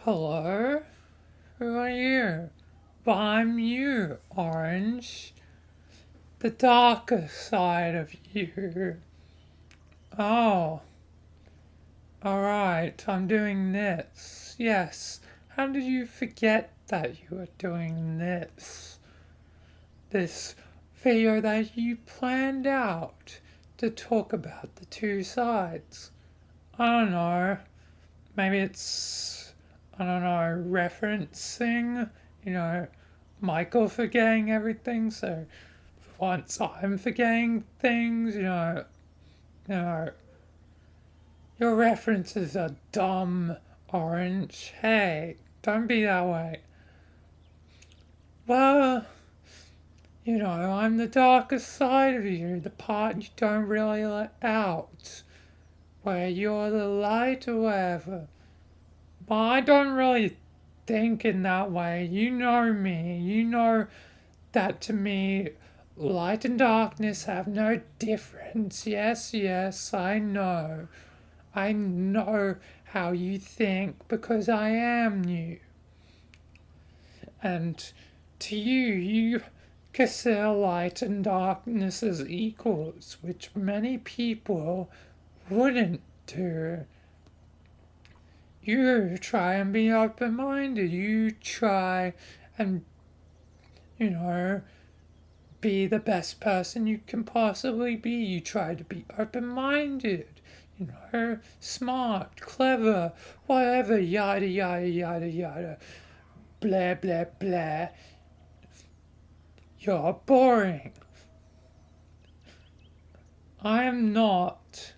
Hello? Who are you? Well, I'm you, Orange. The darker side of you. Oh, alright, I'm doing this. Yes. How did you forget that you were doing this? This video that you planned out to talk about the two sides. I don't know. Maybe it's, I don't know, referencing, you know, Michael forgetting everything, so once I'm forgetting things, you know, your references are dumb, Orange. Hey, don't be that way. Well, I'm the darkest side of you, the part you don't really let out, where you're the light or whatever. But I don't really think in that way. You know me. You know that to me, light and darkness have no difference. Yes, yes, I know. I know how you think because I am you. And to you, you consider light and darkness as equals, which many people wouldn't do. You try and be open minded. You try and, you know, be the best person you can possibly be. You try to be open minded, smart, clever, whatever, yada, yada, yada, yada, blah, blah, blah. You're boring. I am not.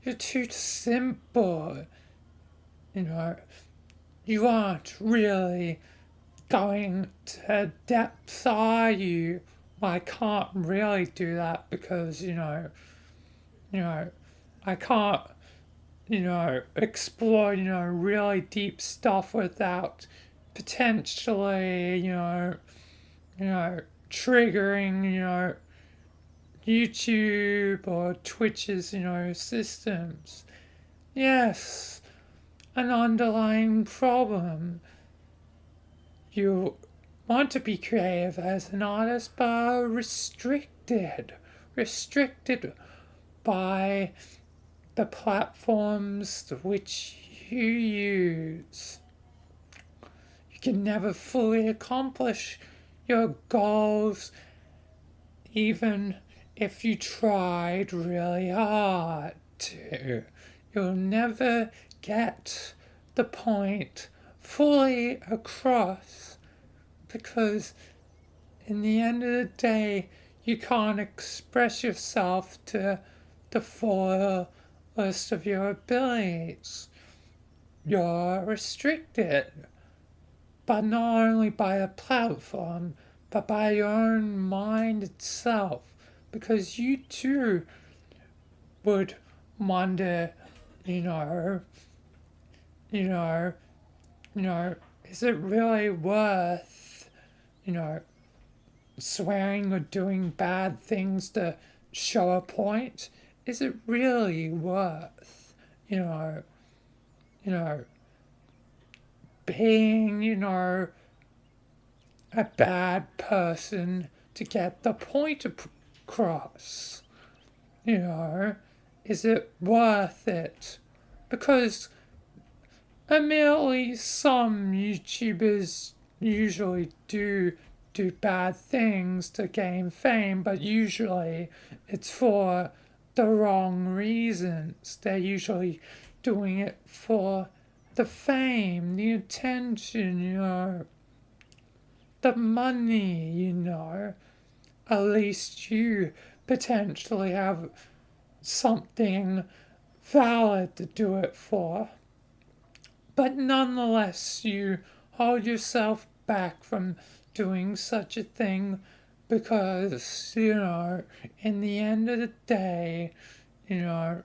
You're too simple. You know, you aren't really going to depths, are you? Well, I can't really do that because, you know, I can't, explore, really deep stuff without potentially, you know, triggering, YouTube or Twitch's, systems. Yes, an underlying problem. You want to be creative as an artist, but are restricted by the platforms which you use. You can never fully accomplish your goals, even if you tried really hard to. You'll never get the point fully across because, in the end of the day, you can't express yourself to the fullest of your abilities. You're restricted, but not only by a platform, but by your own mind itself, because you too would wonder, you know, you know, is it really worth, you know, swearing or doing bad things to show a point? Is it really worth, you know, you know, being, a bad person to get the point across? You know, is it worth it? Because admittedly, some YouTubers usually do bad things to gain fame, but usually it's for the wrong reasons. They're usually doing it for the fame, the attention, the money, At least you potentially have something valid to do it for. But nonetheless, you hold yourself back from doing such a thing because, in the end of the day, you know,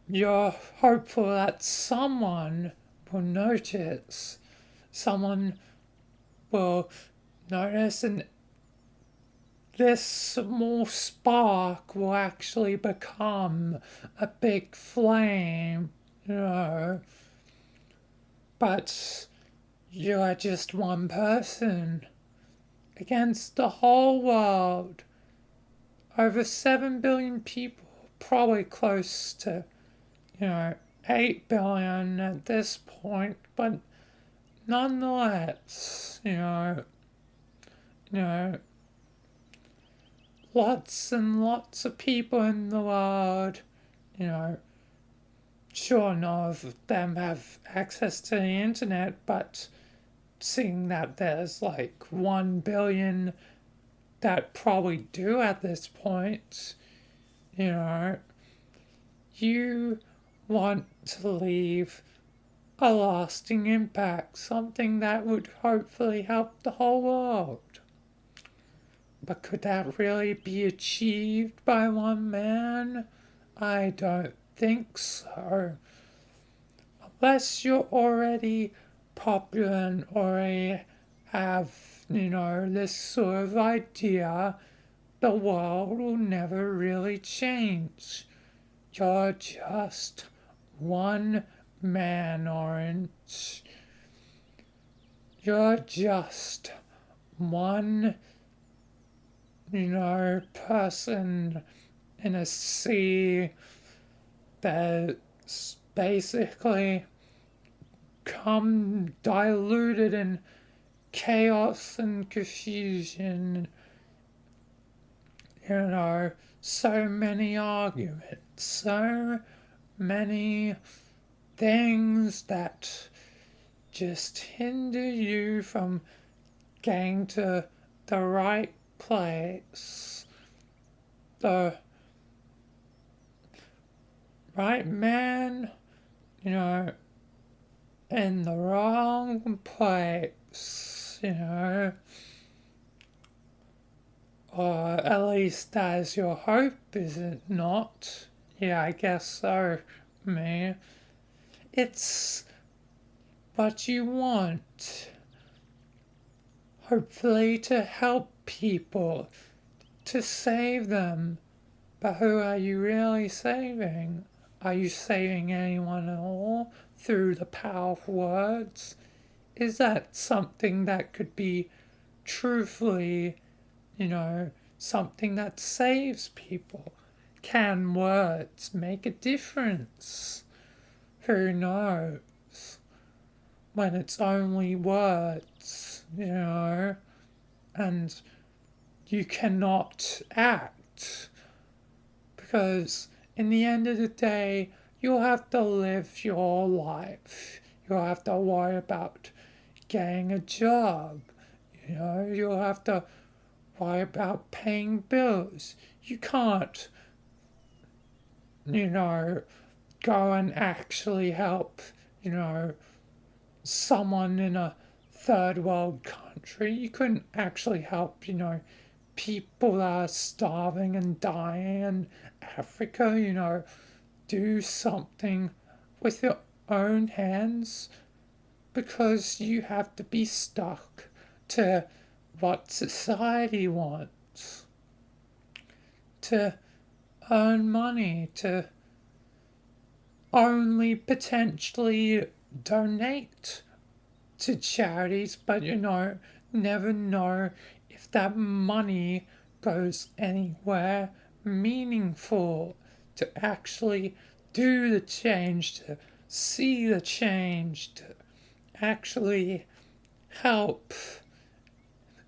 you're hopeful that someone will notice. Someone will notice, and this small spark will actually become a big flame, you know. But you are just one person against the whole world. Over 7 billion people, probably close to, 8 billion at this point, but nonetheless, you know, lots and lots of people in the world, you know, sure, none of them have access to the internet, but seeing that there's like 1 billion that probably do at this point, you know, you want to leave a lasting impact, something that would hopefully help the whole world. But could that really be achieved by one man? I don't think so. Unless you're already popular and already have, this sort of idea, the world will never really change. You're just one man, Orange. You're just one, person in a sea that's basically come diluted in chaos and confusion. So many arguments, so many things that just hinder you from getting to the right place, the right man, in the wrong place, or at least that is your hope, is it not? Yeah, I guess so, me. It's what you want. Hopefully to help people, to save them. But who are you really saving? Are you saving anyone at all through the power of words? Is that something that could be truthfully, something that saves people? Can words make a difference? Who knows? When it's only words, and you cannot act. Because in the end of the day, you'll have to live your life. You'll have to worry about getting a job. You'll have to worry about paying bills. You can't, go and actually help, someone in a third world country. You couldn't actually help, people that are starving and dying in Africa, do something with your own hands because you have to be stuck to what society wants, to earn money, to only potentially donate to charities, but never know if that money goes anywhere meaningful to actually do the change, to see the change, to actually help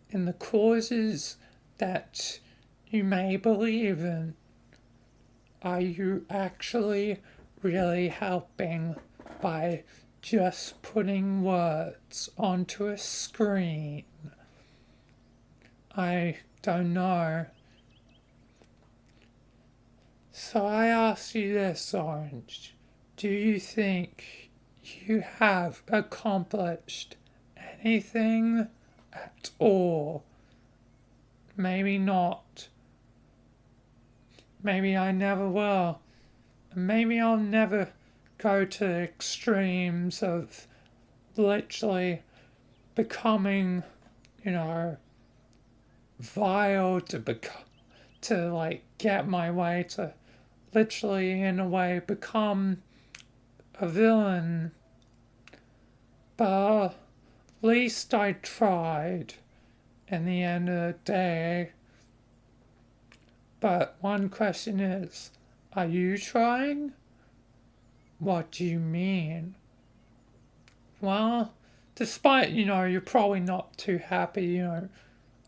in the causes that you may believe in. Are you actually really helping by just putting words onto a screen? I don't know. So I ask you this, Orange. Do you think you have accomplished anything at all? Maybe not. Maybe I never will. Maybe I'll never go to the extremes of literally becoming, vile to get my way to literally in a way become a villain. But at least I tried in the end of the day. But one question is, are you trying? What do you mean? Well, despite, you're probably not too happy,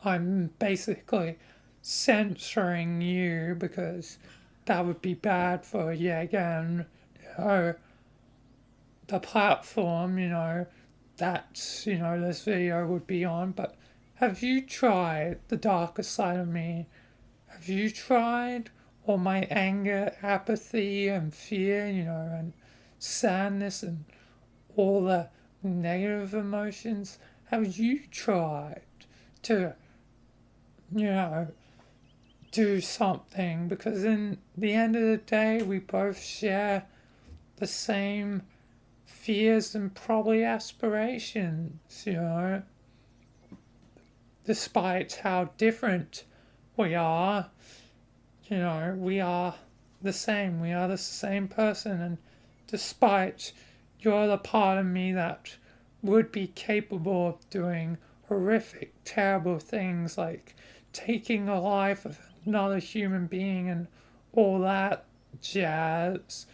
I'm basically censoring you because that would be bad for, yeah, again, know, the platform, that, this video would be on. But have you tried the darker side of me? Have you tried all my anger, apathy, and fear, and sadness and all the negative emotions? Have you tried to, you know, do something? Because in the end of the day, we both share the same fears and probably aspirations, despite how different we are, we are the same. We are the same person. And despite you're the part of me that would be capable of doing horrific, terrible things like taking the life of another human being and all that jazz.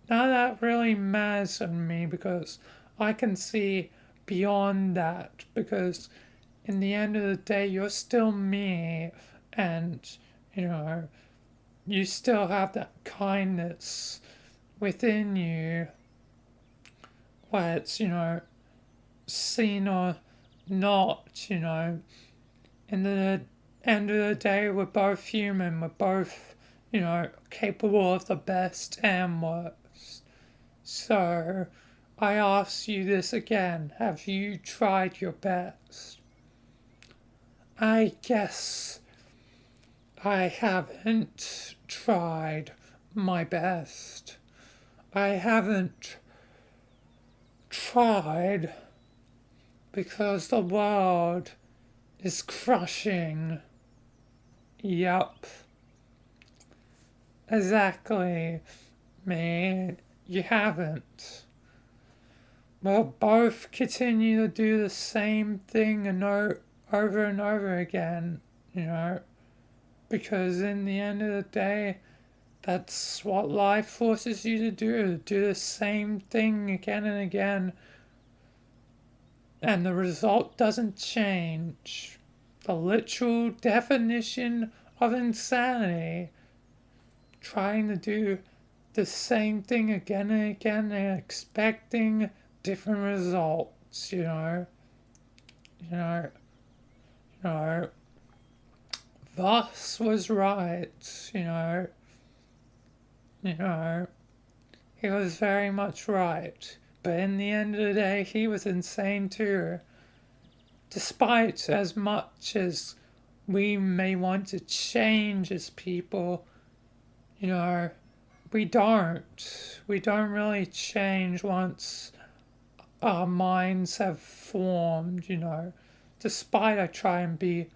Now that really matters to me because I can see beyond that because in the end of the day you're still me and you know you still have that kindness within you where it's seen or not, in the end of the day we're both human, we're both capable of the best and worst. So I ask you this again, have you tried your best? I guess I haven't tried my best. I haven't tried because the world is crushing. Yup. Exactly. Me, you haven't. We'll both continue to do the same thing and over and over again, because in the end of the day, that's what life forces you to do the same thing again and again, and the result doesn't change. The literal definition of insanity, trying to do the same thing again and again and expecting different results, you know. You know, you know. Voss was right, you know, he was very much right. But in the end of the day, he was insane too. Despite as much as we may want to change as people, you know, we don't. We don't really change once our minds have formed, Despite I try and be,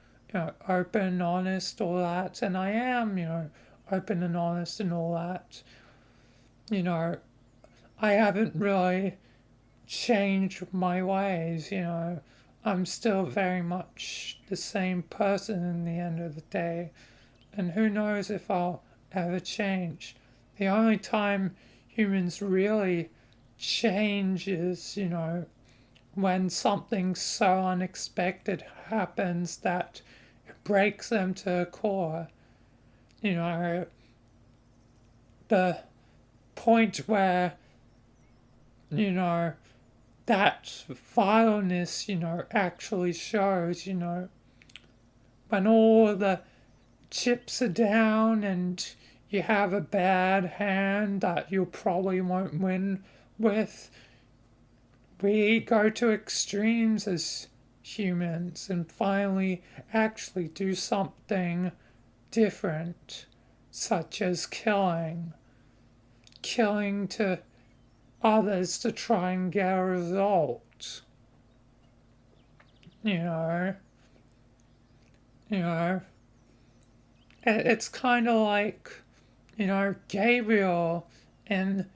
open and honest, all that, and I am, open and honest and all that, you know, I haven't really changed my ways, I'm still very much the same person in the end of the day, and who knows if I'll ever change. The only time humans really change is, when something so unexpected happens that it breaks them to the core. You know, the point where, you know, that vileness, actually shows, when all the chips are down and you have a bad hand that you probably won't win with, we go to extremes as humans and finally actually do something different, such as killing to others to try and get a result. You know, you know, it's kind of like, Gabriel in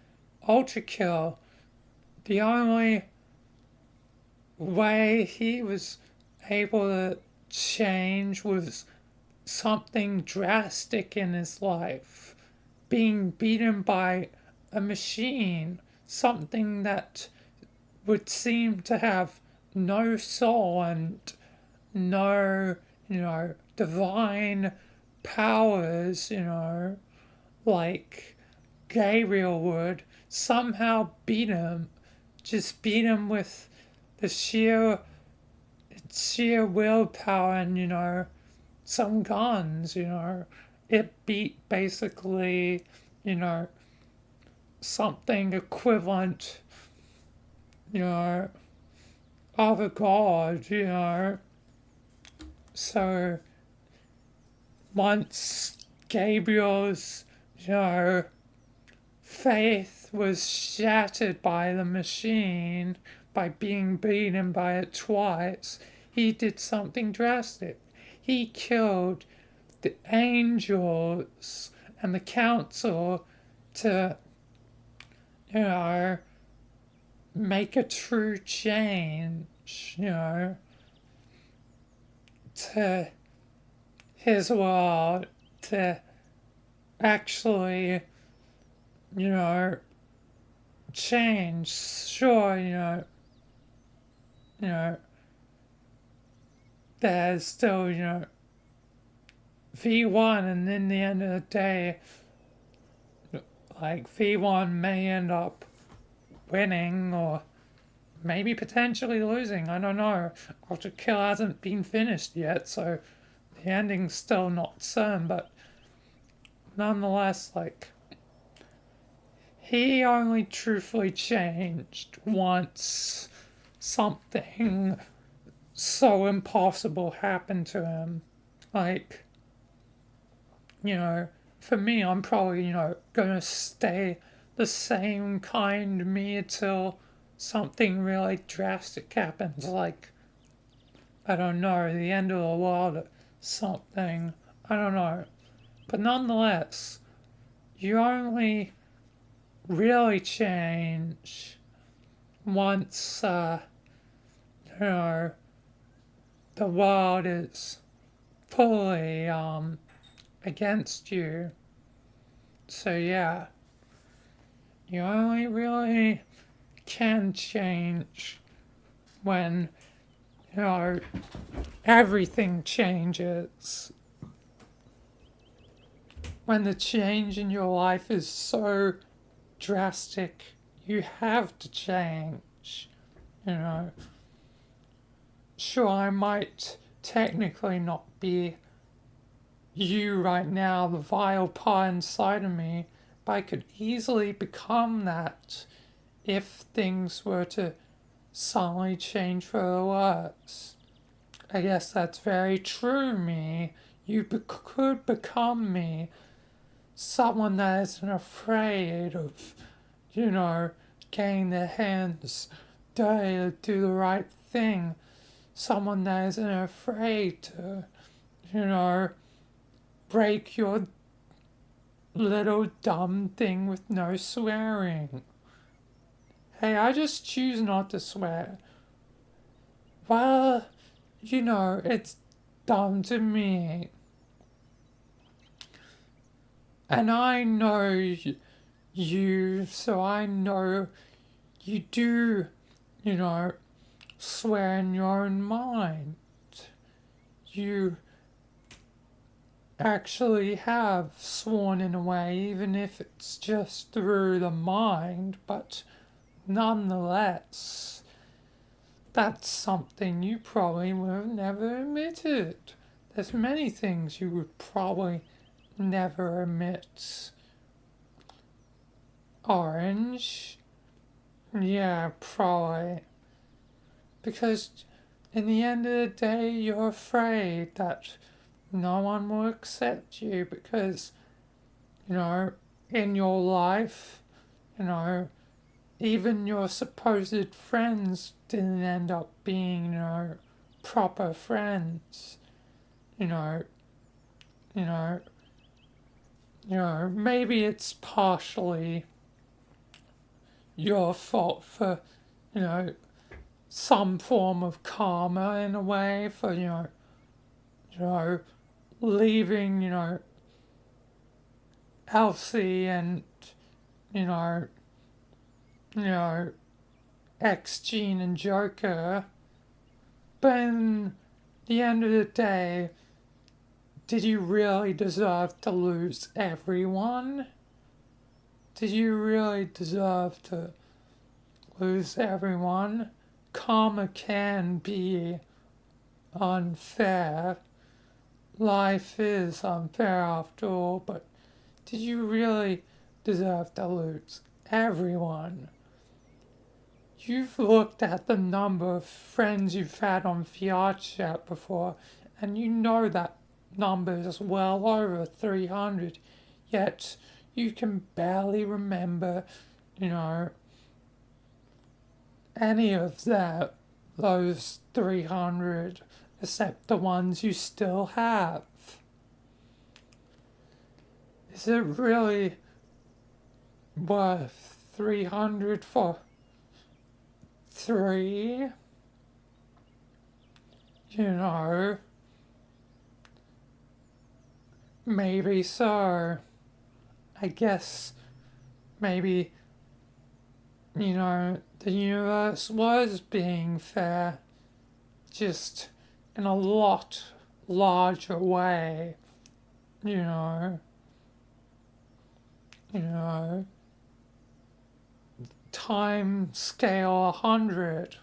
Ultra Kill. The only way he was able to change was something drastic in his life. Being beaten by a machine, something that would seem to have no soul and no, divine powers, like Gabriel would, somehow beat him. Just beat him with the sheer willpower and, some guns, It beat basically, you know, something equivalent, you know, of a god, So once Gabriel's, faith was shattered by the machine, by being beaten by it twice, he did something drastic. He killed the angels and the council to, you know, make a true change, to his world, to actually, you know, change. Sure, you know, there's still, V1, and in the end of the day, like V1 may end up winning or maybe potentially losing. I don't know. Ultra Kill hasn't been finished yet, so the ending's still not certain, but nonetheless, like, he only truthfully changed once something so impossible happened to him. Like, for me, I'm probably, gonna stay the same kind me till something really drastic happens, like, I don't know, the end of the world or something. I don't know. But nonetheless, you only really change once, you know, the world is fully against you. So yeah, you only really can change when, everything changes. When the change in your life is so drastic, you have to change. You know, sure, I might technically not be you right now, the vile part inside of me, but I could easily become that if things were to suddenly change for the worse. I guess that's very true, me. You could become me, someone that isn't afraid of, getting their hands dirty to do the right thing. Someone that isn't afraid to, break your little dumb thing with no swearing. Hey, I just choose not to swear. Well, it's dumb to me. And I know you, so I know you do, swear in your own mind. You actually have sworn in a way, even if it's just through the mind, but nonetheless, that's something you probably would have never admitted. There's many things you would probably never admit. Orange? Yeah, probably. Because in the end of the day, you're afraid that no one will accept you because, in your life, even your supposed friends didn't end up being, proper friends. You know, you know, maybe it's partially your fault for, some form of karma in a way for, you know, leaving, Elsie and, you know, you know, X Gene and Joker. But in the end of the day, did you really deserve to lose everyone? Did you really deserve to lose everyone? Karma can be unfair. Life is unfair after all, but did you really deserve to lose everyone? You've looked at the number of friends you've had on VRChat before, and you know that number is well over 300, yet you can barely remember, you know, any of those 300, except the ones you still have. Is it really worth 300 for 3? You know, maybe so. I guess maybe, the universe was being fair, just in a lot larger way, you know, you know, time scale 100.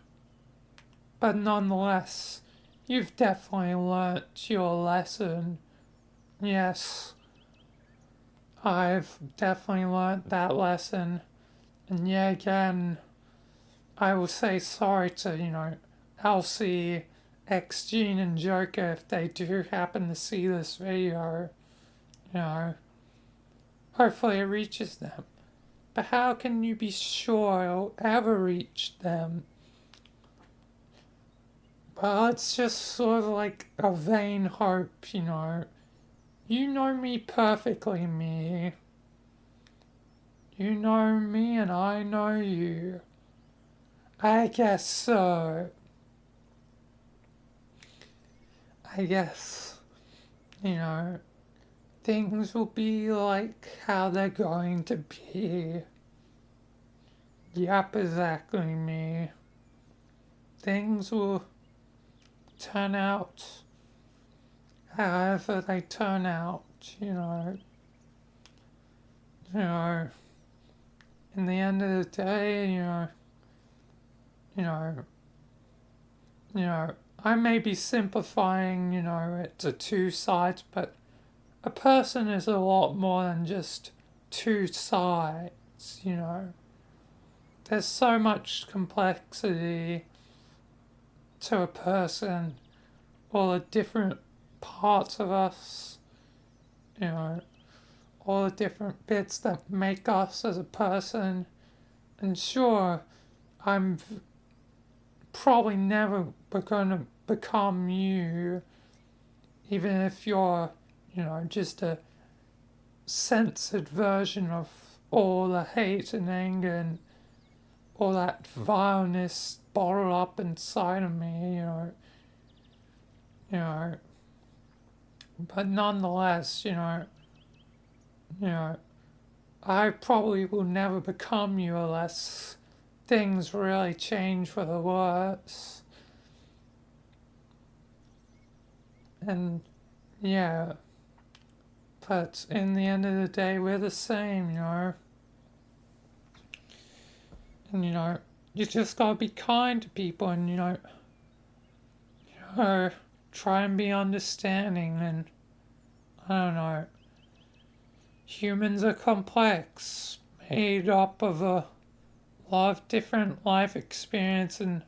But nonetheless, you've definitely learnt your lesson. Yes, I've definitely learnt that lesson. And yeah, again, I will say sorry to, Elsie, X Gene, and Joker if they do happen to see this video. You know, hopefully it reaches them. But how can you be sure it'll ever reach them? Well, it's just sort of like a vain hope, you know. You know me perfectly, me. You know me and I know you. I guess so. I guess, you know, things will be like how they're going to be. Yep, exactly me. Things will turn out however they turn out, you know. You know, in the end of the day, you know, you know, I may be simplifying, it to two sides, but a person is a lot more than just two sides, you know. There's so much complexity to a person, all the different parts of us, you know, all the different bits that make us as a person. And sure, I'm probably never going to become you, even if you're, just a censored version of all the hate and anger and all that vileness bottled up inside of me, you know. But nonetheless, you know, I probably will never become you unless things really change for the worse. And yeah, but in the end of the day, we're the same, And you just gotta be kind to people and, try and be understanding and, I don't know, humans are complex, made up of a lot of different life experience and,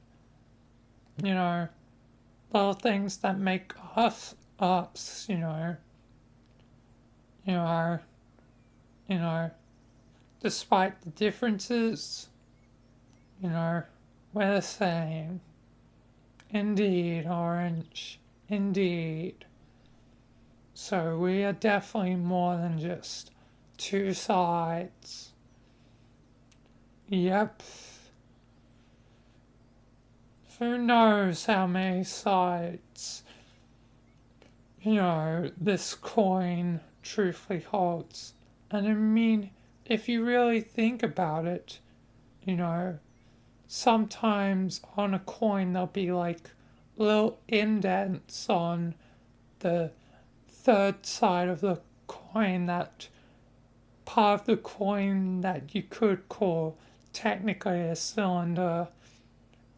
little things that make us us, you know, you know, despite the differences, we're the same. Indeed, Orange. Indeed. So we are definitely more than just two sides. Yep. who knows how many sides, this coin truthfully holds. And I mean, if you really think about it, you know, sometimes on a coin there'll be like little indents on the third side of the coin, that part of the coin that you could call technically a cylinder.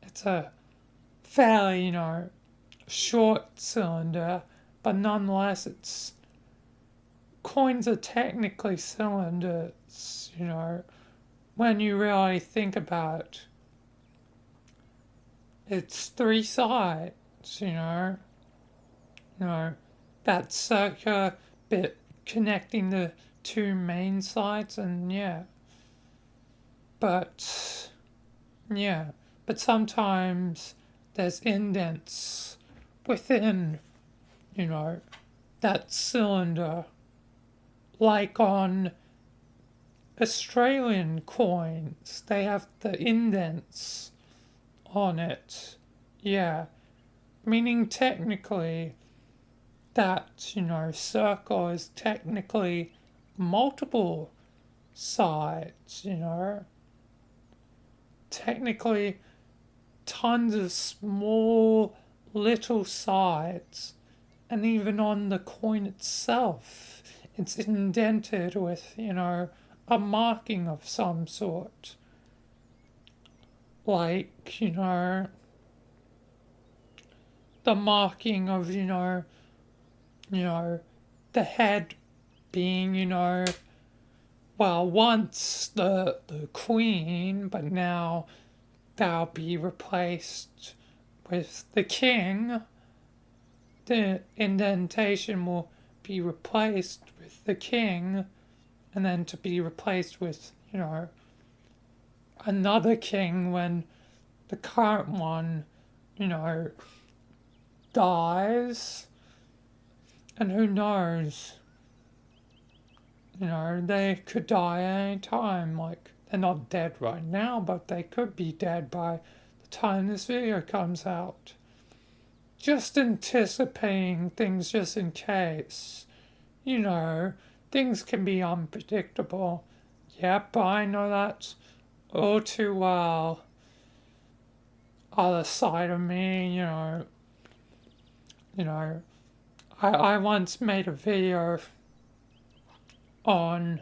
It's a fairly, short cylinder, but nonetheless, it's coins are technically cylinders, when you really think about it. It's three sides, that circular bit connecting the two main sides, and but yeah, but sometimes there's indents within, you know, that cylinder, like on Australian coins, they have the indents on it. Yeah, meaning technically that, circle is technically multiple sides, technically tons of small little sides, and even on the coin itself, it's indented with, a marking of some sort. Like, the marking of, the head being, well, once the queen, but now that'll be replaced with the king. The indentation will be replaced with the king, and then to be replaced with, another king when the current one, dies. And who knows? They could die any time. Like, they're not dead right now, but they could be dead by the time this video comes out. Just anticipating things just in case. Things can be unpredictable. Yep, I know that all too well. Other side of me, I once made a video on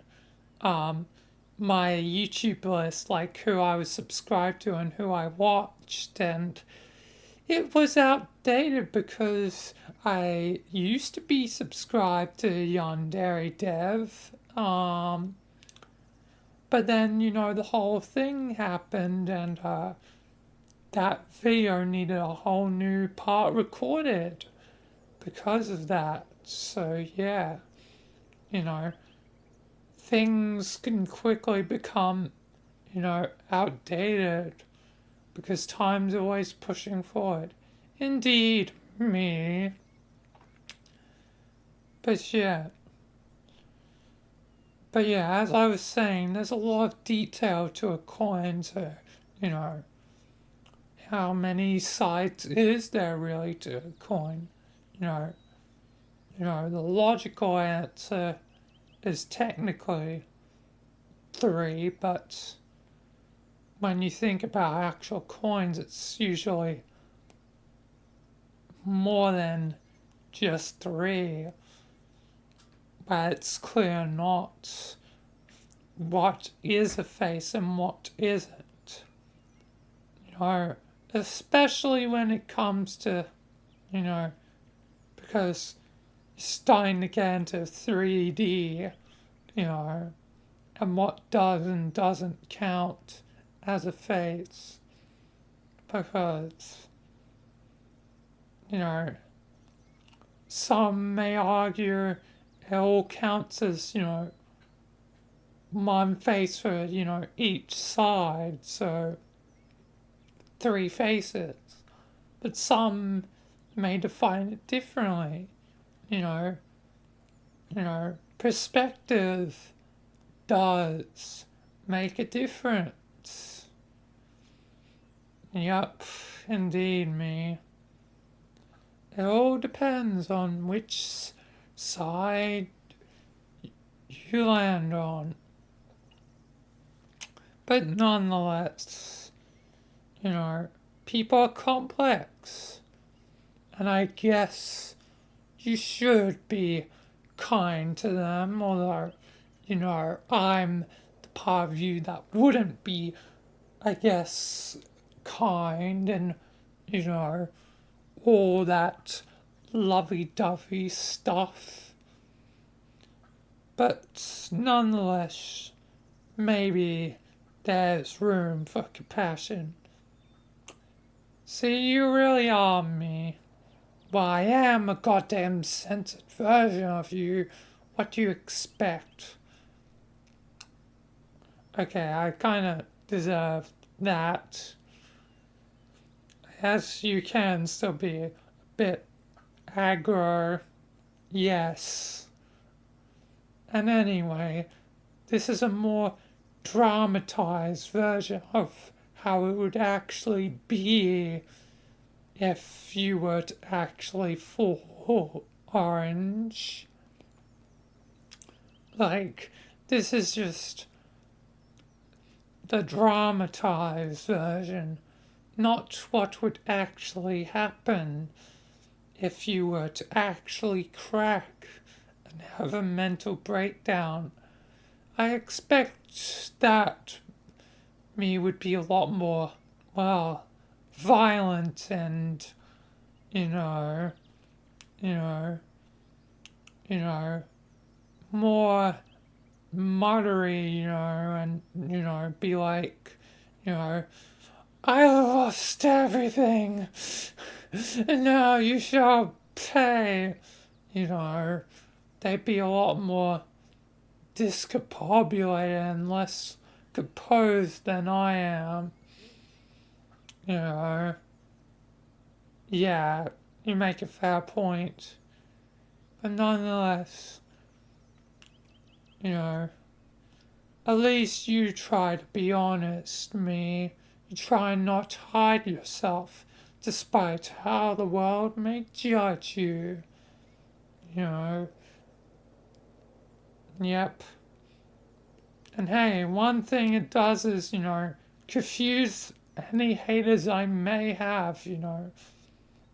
my YouTube list, like who I was subscribed to and who I watched, and it was outdated because I used to be subscribed to Yandere Dev, but then, the whole thing happened, and that video needed a whole new part recorded because of that. So, yeah, you know, things can quickly become, outdated because time's always pushing forward. Indeed, me. But yeah. But yeah, as I was saying, there's a lot of detail to a coin, so, how many sides is there really to a coin? You know, the logical answer is technically three, but when you think about actual coins, it's usually more than just three. But it's clear not what is a face and what isn't. Especially when it comes to, because you're starting to get into 3D, and what does and doesn't count as a face. Because, some may argue it all counts as, one face for, each side, so 3 faces. But some may define it differently, perspective does make a difference. Yep, indeed, me. It all depends on which side you land on. But nonetheless, people are complex. And I guess you should be kind to them, although, I'm the part of you that wouldn't be, I guess, kind and, you know, all that lovey dovey stuff. But nonetheless, maybe there's room for compassion. See, you really are me. Well, I am a goddamn censored version of you. What do you expect? Okay, I kinda deserve that. As you can still be a bit aggro. Yes. And anyway, this is a more dramatized version of how it would actually be if you were to actually fall orange. Like, this is just the dramatized version, not what would actually happen if you were to actually crack and have a mental breakdown. I expect that me would be a lot more, well, violent and, you know, you know, more muttery, and, be like, you know, I lost everything, and now you shall pay, they'd be a lot more discombobulated and less composed than I am, you know. Yeah, you make a fair point. But nonetheless, at least you try to be honest, me. You try not to hide yourself, despite how the world may judge you. You know. Yep. And hey, one thing it does is, confuse any haters I may have,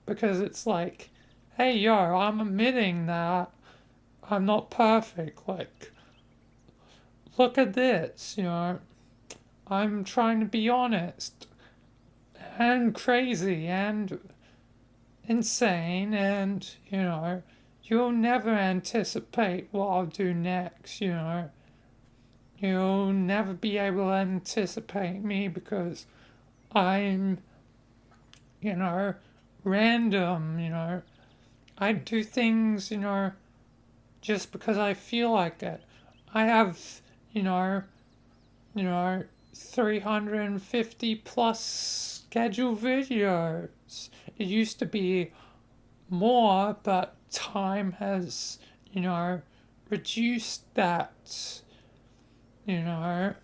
because it's like, hey, yo, I'm admitting that I'm not perfect. Like, look at this, I'm trying to be honest and crazy and insane, and, you'll never anticipate what I'll do next, You'll never be able to anticipate me because I'm, random, I do things, just because I feel like it. I have, you know, 350 plus scheduled videos. It used to be more, but time has, reduced that, and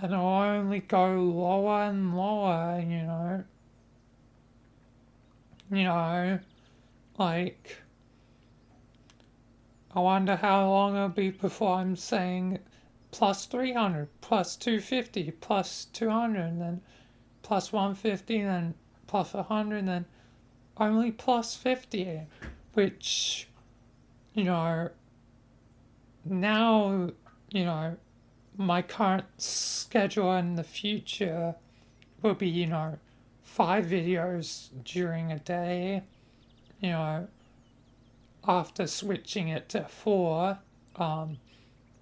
it'll only go lower and lower, you know, like, I wonder how long it'll be before I'm saying plus 300, plus 250, plus 200, then plus 150, then plus 100, then only plus 50, which, now, my current schedule in the future will be, 5 videos during a day, after switching it to 4,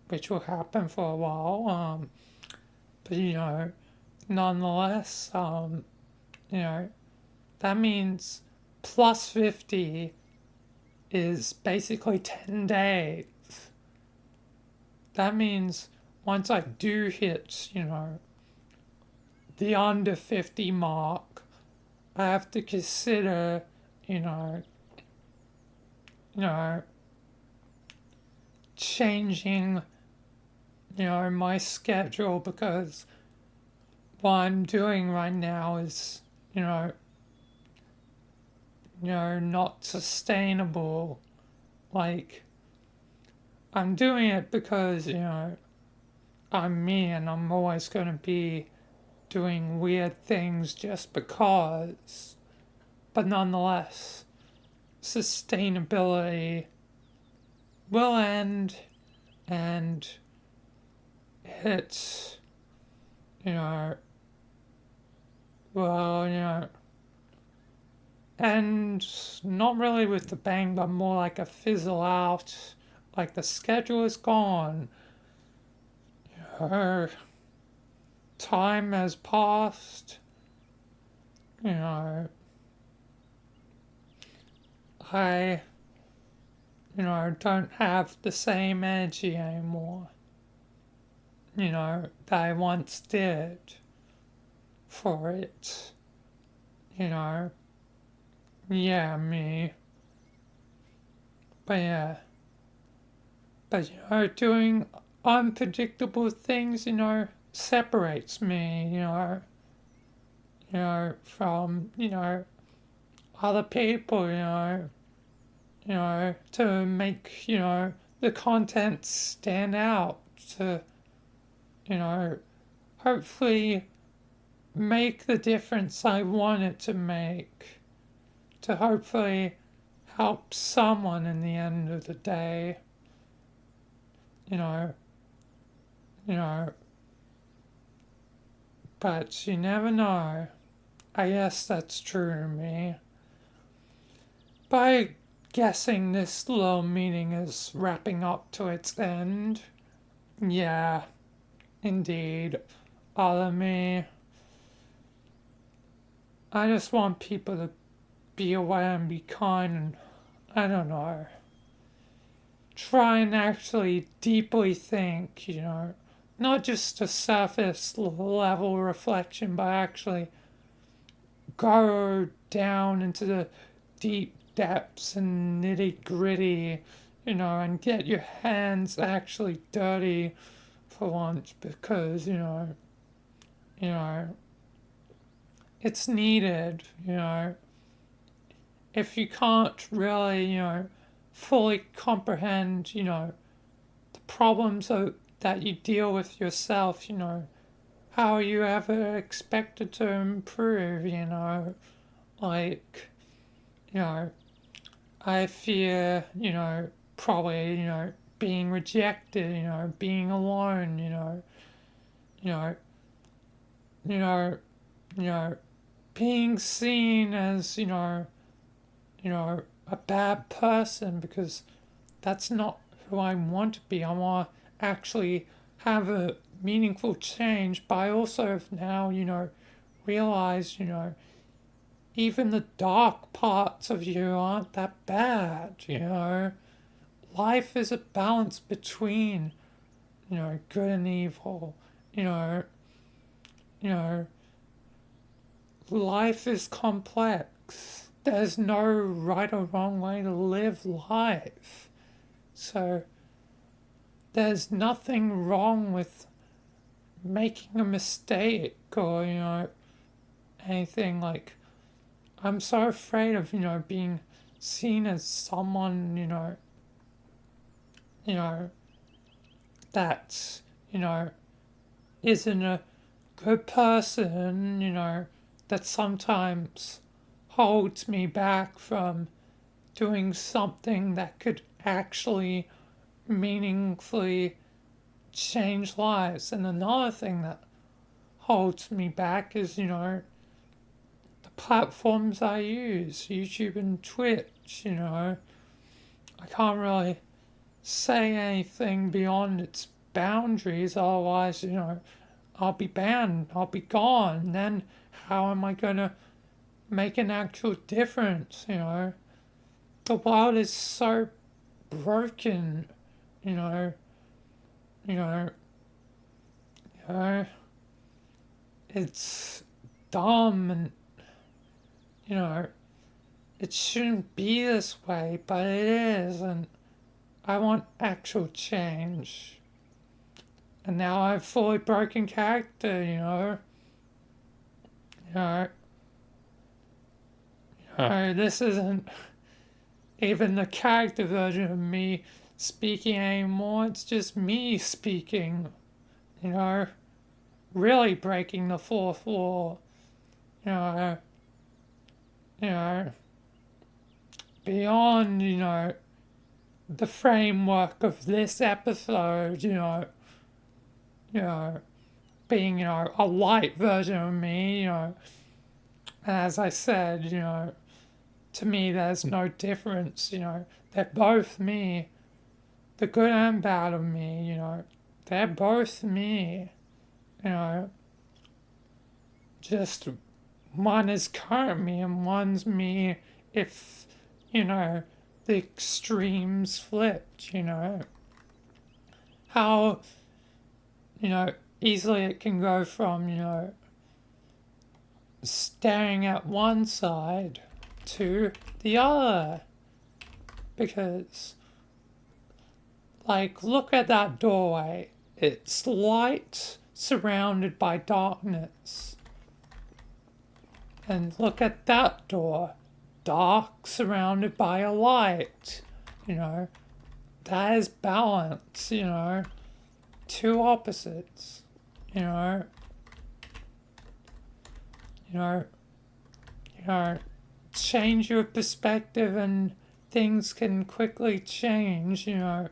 which will happen for a while. But, nonetheless, that means plus 50 is basically 10 days. That means once I do hit, the under 50 mark, I have to consider, changing, my schedule, because what I'm doing right now is, you know, not sustainable. Like, I'm doing it because, I'm me and I'm always going to be doing weird things just because. But nonetheless, sustainability will end, and it's, you know, well, and not really with the bang, but more like a fizzle out. Like the schedule is gone. Her time has passed. You know, I, don't have the same energy anymore. That I once did for it. You know, yeah, me. But yeah, but doing unpredictable things, separates me, from, other people, to make, the content stand out, to, you know, hopefully make the difference I want it to make, to hopefully help someone in the end of the day, you know, you know, but you never know. I guess that's true to me. By guessing this little meeting is wrapping up to its end, yeah, indeed, other me, I just want people to be aware and be kind and, I don't know, try and actually deeply think, not just a surface level reflection, but actually go down into the deep depths and nitty gritty, and get your hands actually dirty for once because, you know, it's needed, If you can't really, fully comprehend, the problems that you deal with yourself, how are you ever expected to improve, Like, you know, I fear, probably, being rejected, being alone, you know, you know, you know, being seen as, a bad person because that's not who I want to be. I want to actually have a meaningful change, but I also have now, realized, even the dark parts of you aren't that bad, Life is a balance between, good and evil, you know, you know, life is complex. There's no right or wrong way to live life. So there's nothing wrong with making a mistake or, anything like I'm so afraid of, being seen as someone, you know, that, isn't a good person, that sometimes holds me back from doing something that could actually meaningfully change lives. And another thing that holds me back is, the platforms I use, YouTube and Twitch, I can't really say anything beyond its boundaries, otherwise, I'll be banned, I'll be gone. Then how am I going to make an actual difference, The world is so broken, you know, you know, you know, it's dumb and, you know, it shouldn't be this way, but it is, and I want actual change. And now I've fully broken character, you know, This isn't even the character version of me speaking anymore. It's just me speaking, you know, really breaking the fourth wall, you know, you know, beyond, the framework of this episode, you know, being, a light version of me, as I said, to me there's no difference, they're both me, the good and bad of me, they're both me, you know, just one is current me and one's me if, the extremes flipped, how, easily it can go from, staring at one side to the other. Because, like, look at that doorway. It's light surrounded by darkness. And look at that door. Dark surrounded by a light. That is balance, two opposites, you know, you know, change your perspective and things can quickly change, The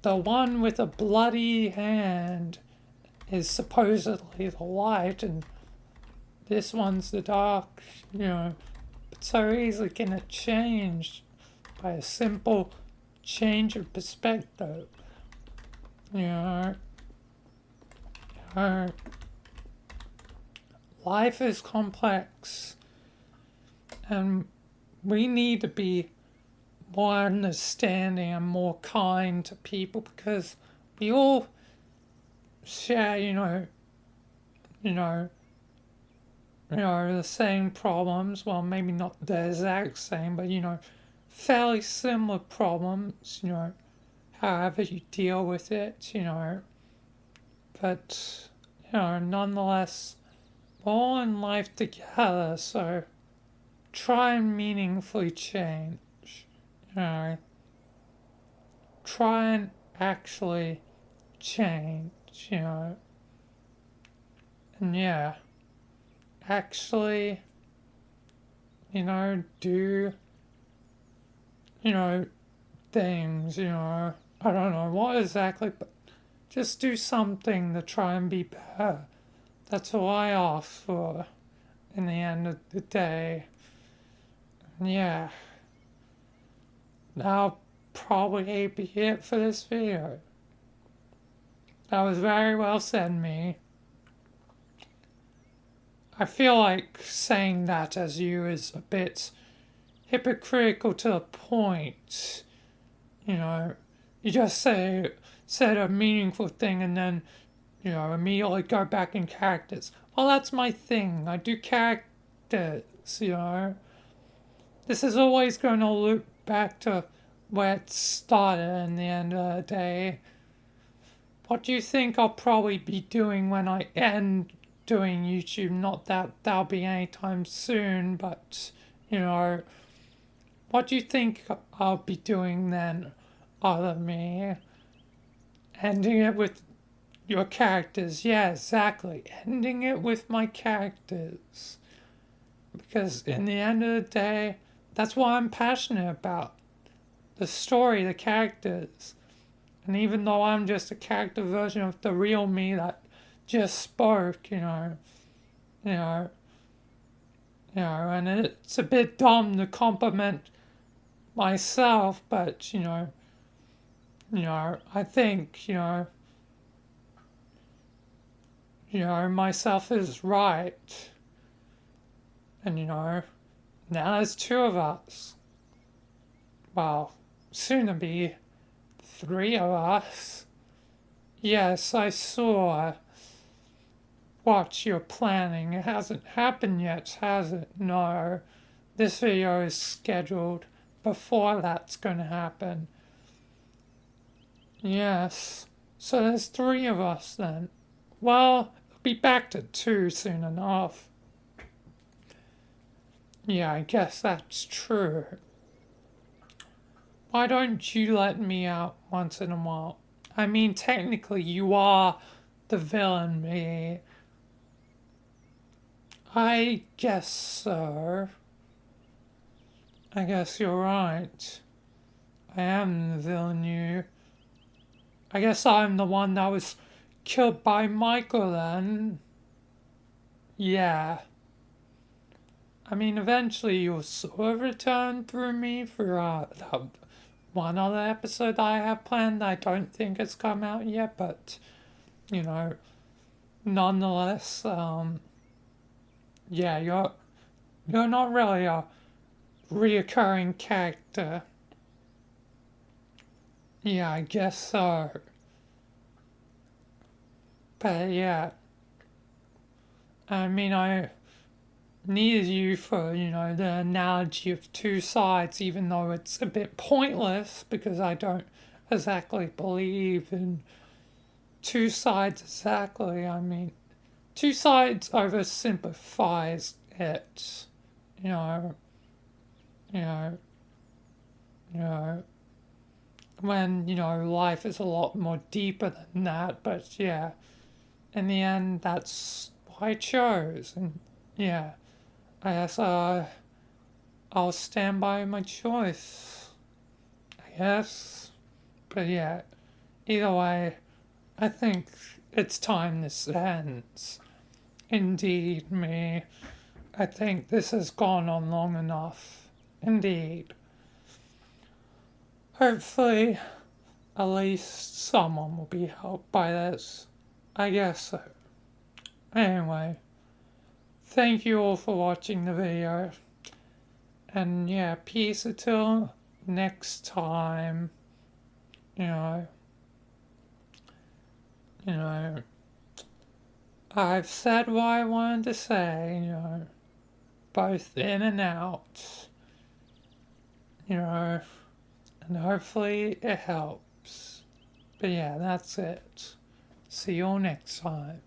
one with a bloody hand is supposedly the light and this one's the dark, but so easily can it change by a simple change of perspective. Life is complex, and we need to be more understanding and more kind to people because we all share, the same problems. Well, maybe not the exact same, but fairly similar problems. However you deal with it, but nonetheless, we're all in life together, so try and meaningfully change, try and actually change, and yeah, actually, do, things, I don't know what exactly, but just do something to try and be better. That's all I ask for in the end of the day. Yeah, that'll probably be it for this video. That was very well said, me. I feel like saying that as you is a bit hypocritical to the point. You just said a meaningful thing and then, immediately go back in characters. Well, that's my thing. I do characters, This is always going to loop back to where it started in the end of the day. What do you think I'll probably be doing when I end doing YouTube? Not that that'll be anytime soon, but, what do you think I'll be doing then, other than me? Ending it with your characters. Yeah, exactly. Ending it with my characters. Because in the end of the day, that's what I'm passionate about. The story, the characters. And even though I'm just a character version of the real me that just spoke, and it's a bit dumb to compliment myself, but, I think, myself is right. And, now there's two of us. Well, soon to be three of us. Yes, I saw what you're planning. It hasn't happened yet, has it? No. This video is scheduled before that's going to happen. Yes. So there's three of us then. Well, I'll be back to two soon enough. Yeah, I guess that's true. Why don't you let me out once in a while? I mean, technically, you are the villain, me. I guess so. I guess you're right. I am the villain, you. I guess I'm the one that was killed by Michael then. Yeah. I mean, eventually you'll sort of return through me for that one other episode that I have planned. I don't think it's come out yet, but, you know, nonetheless, yeah, you're not really a reoccurring character. Yeah, I guess so. But yeah, I mean, I needed you for, the analogy of two sides, even though it's a bit pointless because I don't exactly believe in two sides exactly. I mean, two sides oversimplifies it. You know, you know, you know, when, life is a lot more deeper than that. But yeah, in the end, that's what I chose. And yeah, I guess I'll stand by my choice. I guess. But yeah, either way, I think it's time this ends. Indeed, me. I think this has gone on long enough. Indeed. Hopefully, at least someone will be helped by this. I guess so. Anyway, thank you all for watching the video. And yeah, peace until next time. You know, you know, I've said what I wanted to say, both in and out, and hopefully it helps. But yeah, that's it. See you all next time.